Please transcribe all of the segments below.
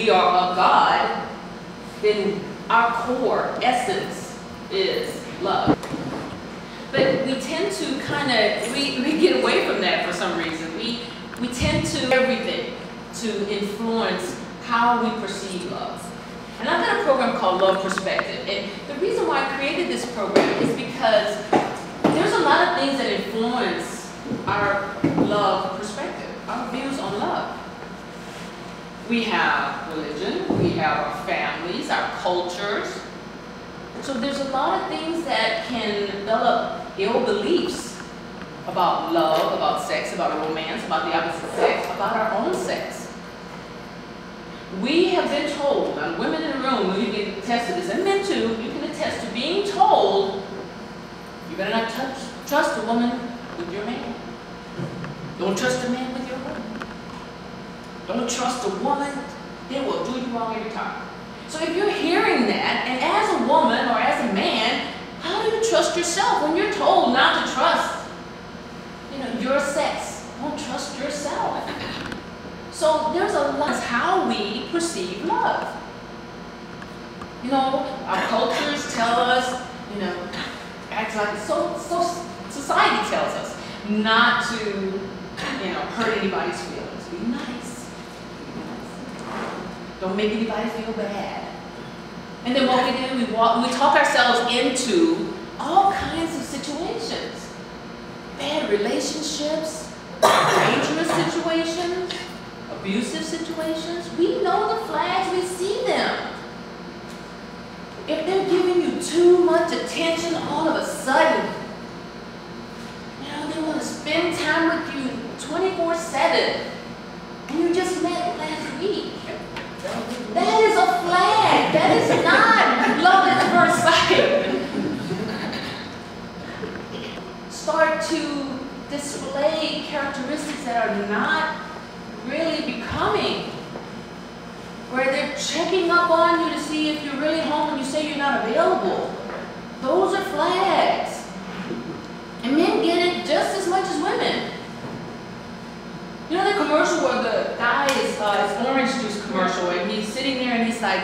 we are of God, then our core essence is love. But we tend to kind of, we get away from that for some reason. We tend to everything to influence how we perceive love. And I've got a program called Love Perspective. And the reason why I created this program is because there's a lot of things that influence our love perspective, our views on love. We have religion, we have our families, our cultures. So there's a lot of things that can develop ill beliefs about love, about sex, about romance, about the opposite sex, about our own sex. We have been told, and women in the room, you can attest to this, and men too, you can attest to being told, you better not trust a woman with your man. Don't trust a man with your woman. Don't trust a woman, they will do you wrong every time. So if you're hearing that, and as a woman or as a man, how do you trust yourself when you're told not to trust, your sex? Don't trust yourself. So there's a lot of how we perceive love. Our cultures tell us, act like so society tells us not to, hurt anybody's feelings. Be nice. Don't make anybody feel bad. And then what we do, we talk ourselves into all kinds of situations. Bad relationships, dangerous situations, abusive situations. We know the flags, we see them. If they're giving you too much attention all of a sudden, they want to spend time with you 24/7, and you just met last week. That is a flag. That is not love at first sight. Start to display characteristics that are not really becoming, where they're checking up on you to see if you're really home and you say you're not available. Those are flags. And men get it just as much as women. The commercial where the guy is orange juice commercial, and he's sitting there and he's like,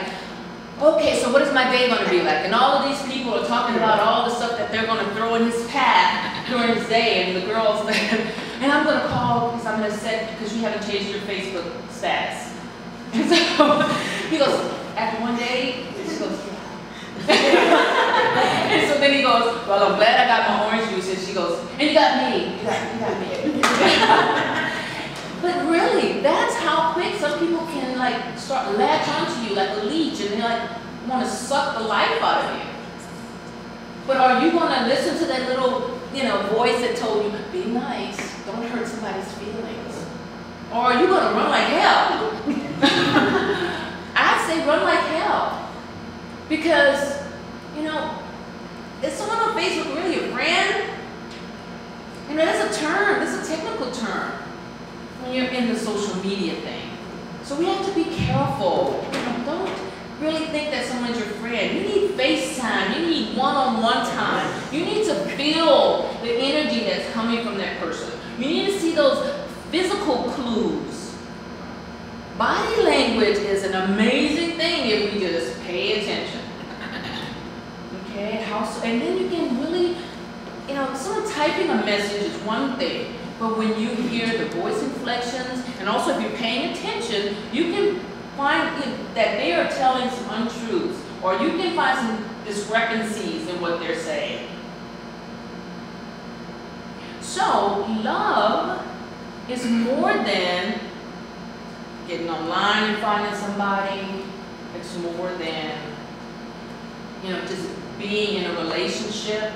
okay, so what is my day going to be like? And all of these people are talking about all the stuff that they're going to throw in his path during his day, and the girl's like, and I'm going to call because I'm upset because you haven't changed your Facebook status. And so he goes, after one day, she goes, yeah. And so then he goes, well, I'm glad I got my orange juice. And she goes, and you got me. You got me. But really, that's how quick some people can start latch onto you like a leech, and they want to suck the life out of you. But are you going to listen to that little, voice that told you, be nice, don't hurt somebody's feelings? Or are you going to run like hell? I'd say run like hell. Because, is someone on Facebook really a friend? That's a term, that's a technical term when you're in the social media thing. So we have to be careful. Don't really think that someone's your friend. You need FaceTime, you need one-on-one time. You need to feel the energy that's coming from that person. You need to see those physical clues. Body language is an amazing thing if we just pay attention. Okay, and then you can really, someone typing a message is one thing, but when you hear the voice inflections, and also if you're paying attention, you can find that they are telling some untruths, or you can find some discrepancies in what they're saying. So, love is more than getting online and finding somebody. It's more than, just being in a relationship.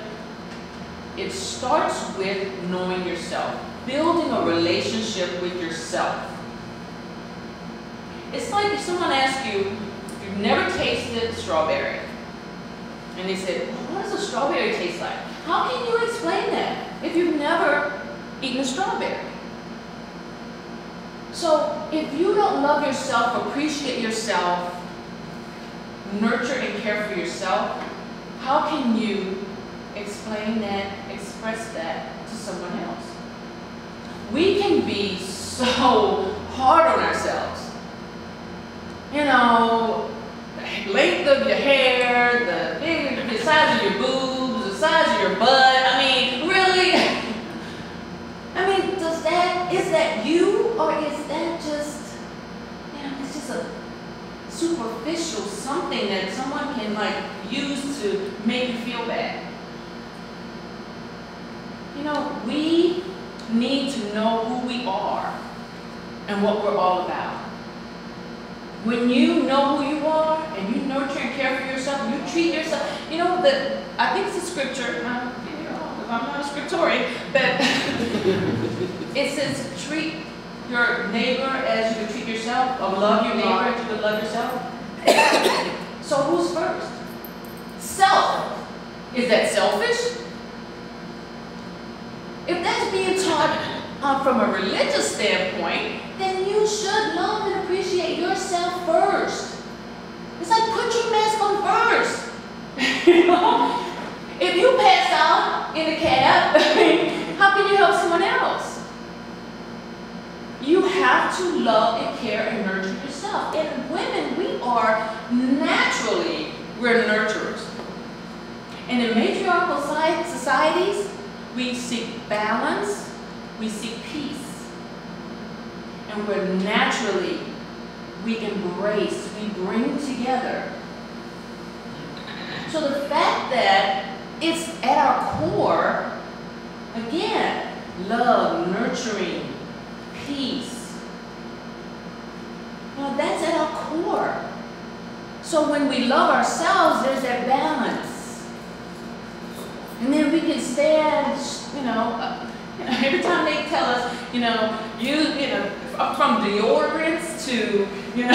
It starts with knowing yourself, building a relationship with yourself. It's like if someone asks you, if you've never tasted strawberry, and they said, what does a strawberry taste like? How can you explain that if you've never eaten a strawberry? So if you don't love yourself, appreciate yourself, nurture and care for yourself, how can you explain that, express that to someone else? We can be so hard on ourselves. you know, length of your hair, the size of your boobs, the size of your butt. I mean, really? I mean, is that you, or is that just, you know, it's just a superficial something that someone can like use to make you feel bad? You know, we need to know who we are and what we're all about. When you know who you are and you nurture and care for yourself, and you treat yourself, you know, I think it's a scripture, I'm not a scriptorian, but it says treat your neighbor as you would treat yourself, or love your neighbor as you would love yourself. So who's first? Self. Is that selfish? If that's being taught from a religious standpoint, then you should love and appreciate yourself first. It's like, put your mask on first. You know? If you pass out in a cab, how can you help someone else? You have to love and care and nurture yourself. And women, we're nurturers. And in matriarchal societies, we seek balance, we seek peace. And we embrace, we bring together. So the fact that it's at our core, again, love, nurturing, peace. Well, that's at our core. So when we love ourselves, there's that balance. And then we can stand, every time they tell us, from deodorants to, your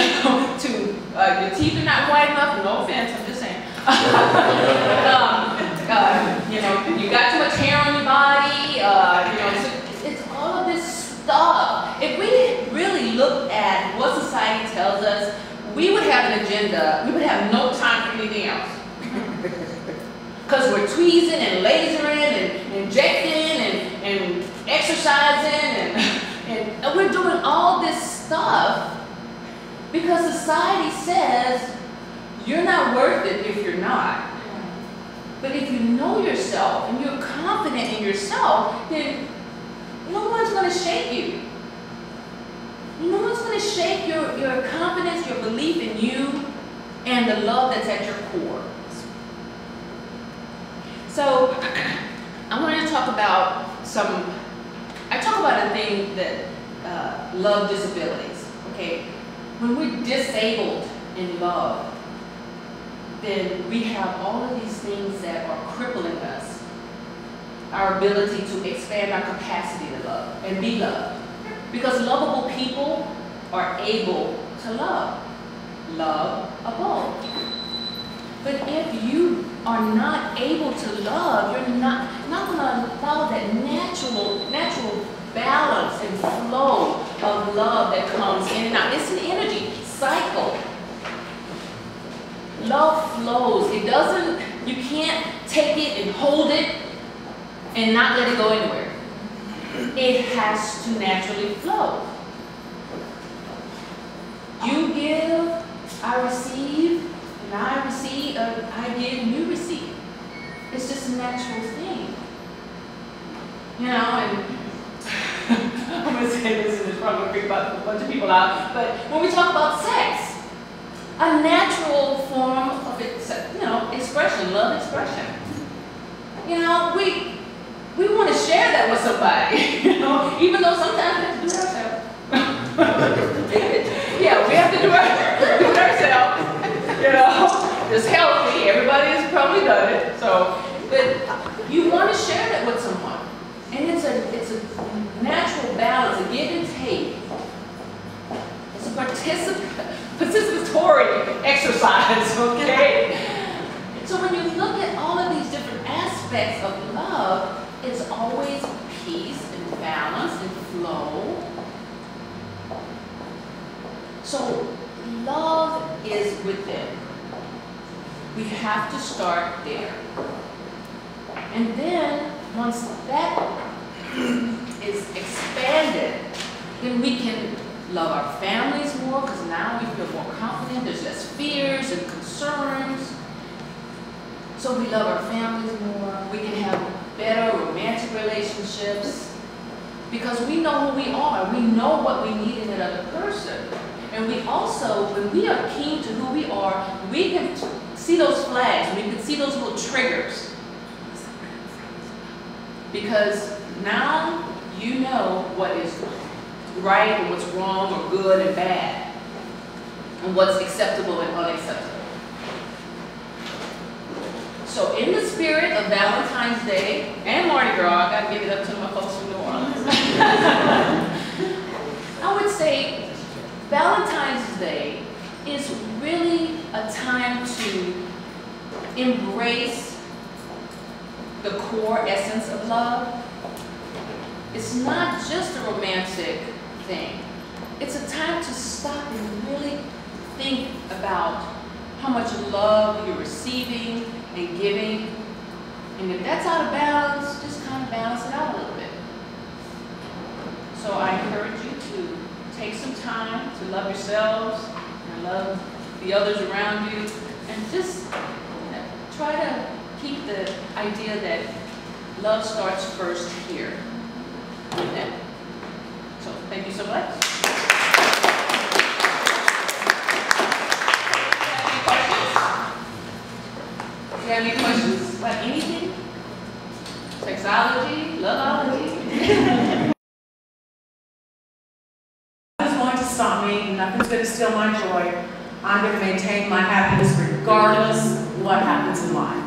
teeth are not white enough. No offense, I'm just saying. You got too much hair on your body. It's all of this stuff. If we really looked at what society tells us, we would have an agenda. We would have no time for anything else. Because we're tweezing and lasering and injecting and exercising and we're doing all this stuff because society says you're not worth it if you're not. But if you know yourself and you're confident in yourself, then no one's going to shake you. No one's going to shake your confidence, your belief in you, and the love that's at your core. So I wanted to talk about a thing that love disabilities, okay? When we're disabled in love, then we have all of these things that are crippling us. Our ability to expand our capacity to love and be loved. Because lovable people are able to love. Love above. But if you are not able to love, you're not going to follow that natural balance and flow of love that comes in and out. It's an energy cycle. Love flows. You can't take it and hold it and not let it go anywhere. It has to naturally flow. You give, I receive, and I receive, I give, and you receive. It's just a natural thing. And I'm going to say this, and it's probably going to freak a bunch of people out, but when we talk about sex, a natural form of expression, love expression. We want to share that with somebody, even though sometimes we have to do it ourselves. Yeah, we have to do it ourselves. It's healthy. Everybody has probably done it. But you want to share that with someone, and it's a natural balance, a give and take. It's a participatory exercise, okay? So when you look at all of these different aspects of love, it's always peace and balance and flow. So love is within. We have to start there. And then once that is expanded, then we can love our families more because now we feel more confident. There's less fears and concerns. So we love our families more. We can have better romantic relationships because we know who we are. We know what we need in another person. And we also, when we are keen to who we are, we can see those flags. We can see those little triggers. Because now you know what is right and what's wrong or good and bad, and what's acceptable and unacceptable. So in the spirit of Valentine's Day and Mardi Gras, I gotta give it up to my folks from New Orleans. I would say Valentine's Day is really a time to embrace the core essence of love. It's not just a romantic thing. It's a time to stop and really think about how much love you're receiving and giving. And if that's out of balance, just kind of balance it out a little bit. So I encourage you to take some time to love yourselves and love the others around you, and just try to keep the idea that love starts first here. With that. So thank you so much. Do you have any questions about anything? Sexology, loveology? Nothing's going to stop me. Nothing's going to steal my joy. I'm going to maintain my happiness regardless of what happens in life.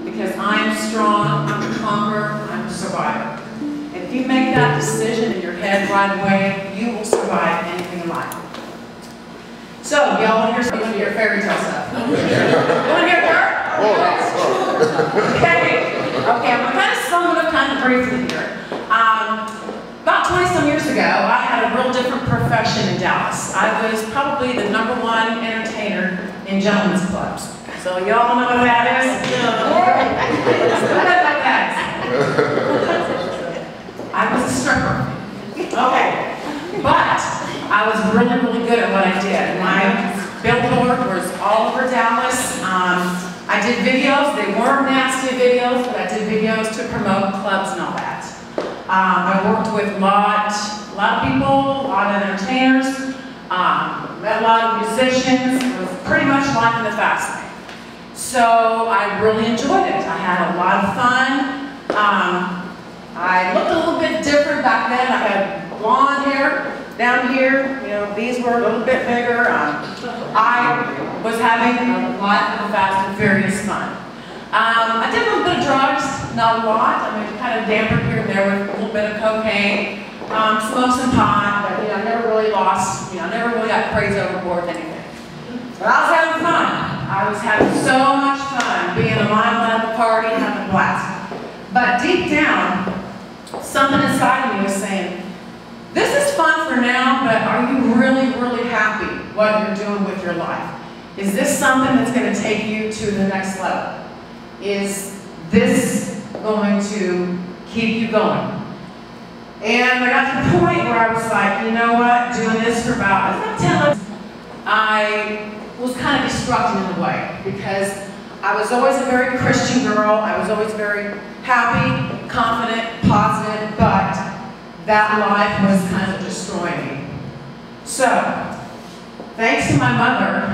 Because I'm strong, I'm a conqueror, I'm a survivor. If you make that decision in your head right away, you will survive anything in life. So, y'all want to hear fairy tale stuff? You want to hear her? Okay. Okay, I'm kind of summing up kind of briefly here. About 20-some years ago, I had a real different profession in Dallas. I was probably the #1 entertainer in gentlemen's clubs. So y'all know what that is? I was a stripper. Okay. But I was really, really good at what I did. My billboard was all over Dallas. I did videos. They weren't nasty videos, but I did videos to promote clubs and all that. I worked with a lot of people, a lot of entertainers, met a lot of musicians. It was pretty much life in the fast lane. So I really enjoyed it. I had a lot of fun. I looked a little bit different back then. I had blonde hair down here. You know, these were a little bit bigger. I was having a lot of fast and furious fun. I did a little bit of drugs, not a lot. I mean, kind of dampered here and there with a little bit of cocaine, smoked some pot, but I never really lost, I never really got crazy overboard with anything. But I was having fun. I was having so much fun being the limelight of the party and having a blast. But deep down, something inside of me was saying, this is fun for now, but are you really, really happy what you're doing with your life? Is this something that's going to take you to the next level? Is this going to keep you going? And I got to the point where I was like, you know what, doing this for about 10 months, I was kind of destructive in a way, because I was always a very Christian girl. I was always very happy, confident, positive, but that life was kind of destroying me. So, thanks to my mother,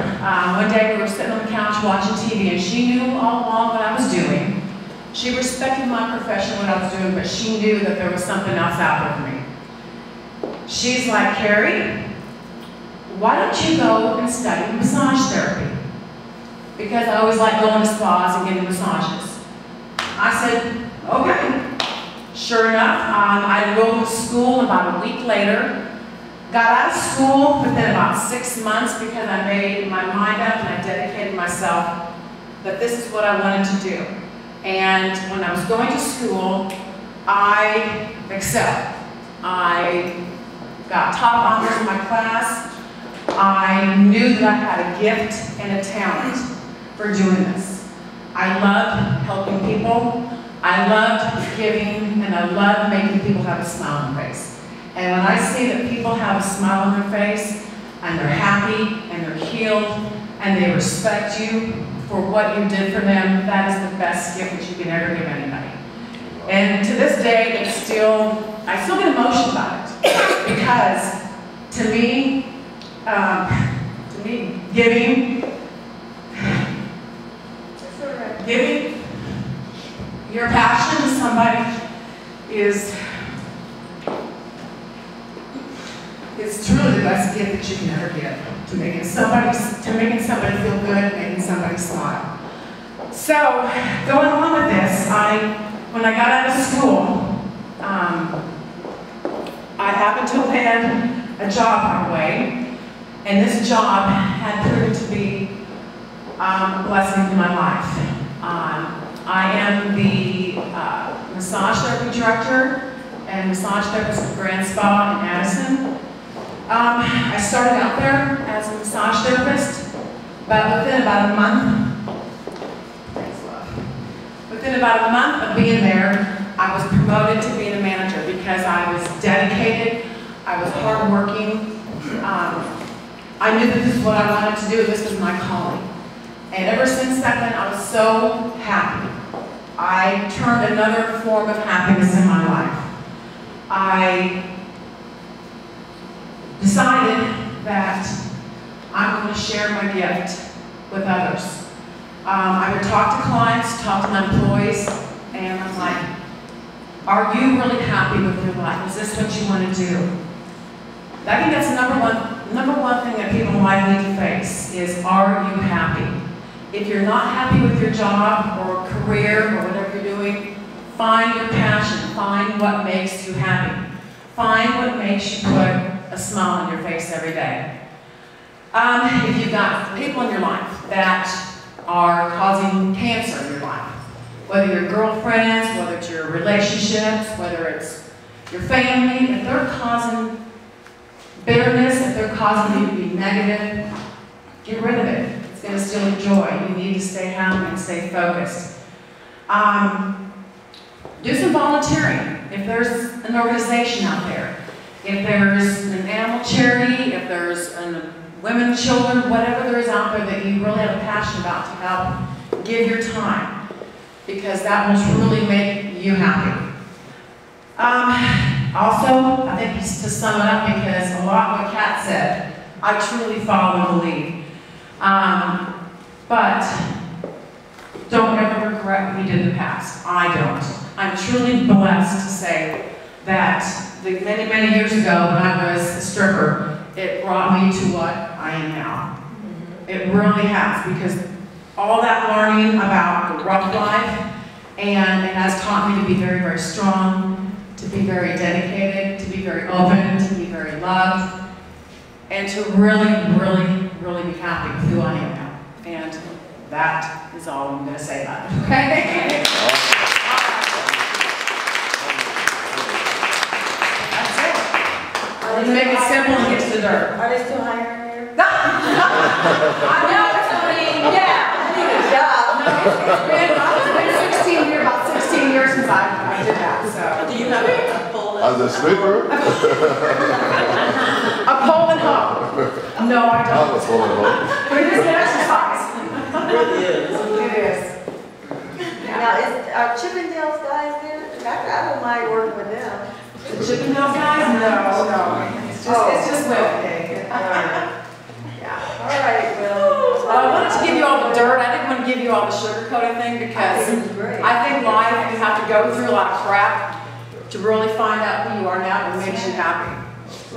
one day we were sitting on the couch watching TV, and she knew all along what I was doing. She respected my profession, what I was doing, but she knew that there was something else out there for me. She's like, Kerry, why don't you go and study massage therapy? Because I always like going to spas and getting massages. I said, okay. Sure enough, I enrolled in school about a week later. Got out of school within about 6 months because I made my mind up and I dedicated myself that this is what I wanted to do. And when I was going to school, I excelled. I got top honors in my class. I knew that I had a gift and a talent for doing this. I loved helping people. I loved giving, and I loved making people have a smile on their face. And when I see that people have a smile on their face, and they're happy, and they're healed, and they respect you for what you did for them, that is the best gift that you can ever give anybody. And to this day, I still get emotional about it. Because to me, giving your passion to somebody is truly the best gift that you can ever give. To making somebody feel good, making somebody smile. So, going along with this, when I got out of school, I happened to land a job right away, and this job had proven to be a blessing in my life. I am the massage therapy director and massage therapist at Grand Spa in Addison. I started out there as a massage therapist, but within about a month of being there, I was promoted to being a manager because I was dedicated, I was hardworking. I knew that this is what I wanted to do, and this was my calling. And ever since then, I was so happy. I turned another form of happiness in my life. I decided that I'm going to share my gift with others. I would talk to clients, talk to my employees, and I'm like, are you really happy with your life? Is this what you want to do? I think that's the number one thing that people in life need to face is, are you happy? If you're not happy with your job or career or whatever you're doing, find your passion. Find what makes you happy. Find what makes you put a smile on your face every day. If you've got people in your life that are causing cancer in your life, whether you're girlfriends, whether it's your relationships, whether it's your family, if they're causing bitterness, if they're causing you to be negative, get rid of it. It's going to steal your joy. You need to stay happy and stay focused. Do some volunteering. If there's an organization out there, if there's an animal charity, if there's women, children, whatever there is out there that you really have a passion about to help, give your time, because that will really make you happy. Also, I think just to sum it up, because a lot of what Kat said, I truly follow and believe. But don't ever regret what you did in the past. I don't. I'm truly blessed to say that many, many years ago when I was a stripper, it brought me to what I am now. It really has, because all that learning about the rough life, and it has taught me to be very, very strong, to be very dedicated, to be very open, to be very loved, and to really, really, really be happy with who I am now. And that is all I'm going to say about it, okay? That's it. Let's make it simple and get to the dirt. Are they still hiring here? I know, yeah. I need a job. It's been about 16 years since I did that, so. Do you have a full As a stripper? A pole and hoe. No, I I'm a don't. pole and hoe. But it is an exercise. It really is. It is. Now, are Chippendales guys there? I don't mind working with them. The Chippendales guys? No. It's just women. Yeah. All right, well. I wanted to give you all the dirt. I didn't want to give you all the sugarcoating thing because I think life, you have to go through a lot of crap to really find out who you are now and what makes you happy.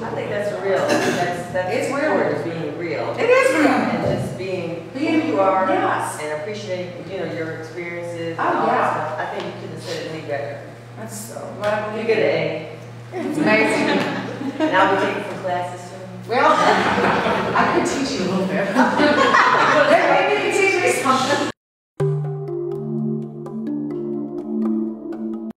I think that's real. That's It's real. important, being real. It is real. And just being who you are, yes. and appreciate, your experiences and Oh, all that yeah. stuff. I think you could have said it any better. That's so glad You get an A. It's amazing. And I'll be taking some classes soon. Well, I could teach you a little bit. Maybe you can teach me something.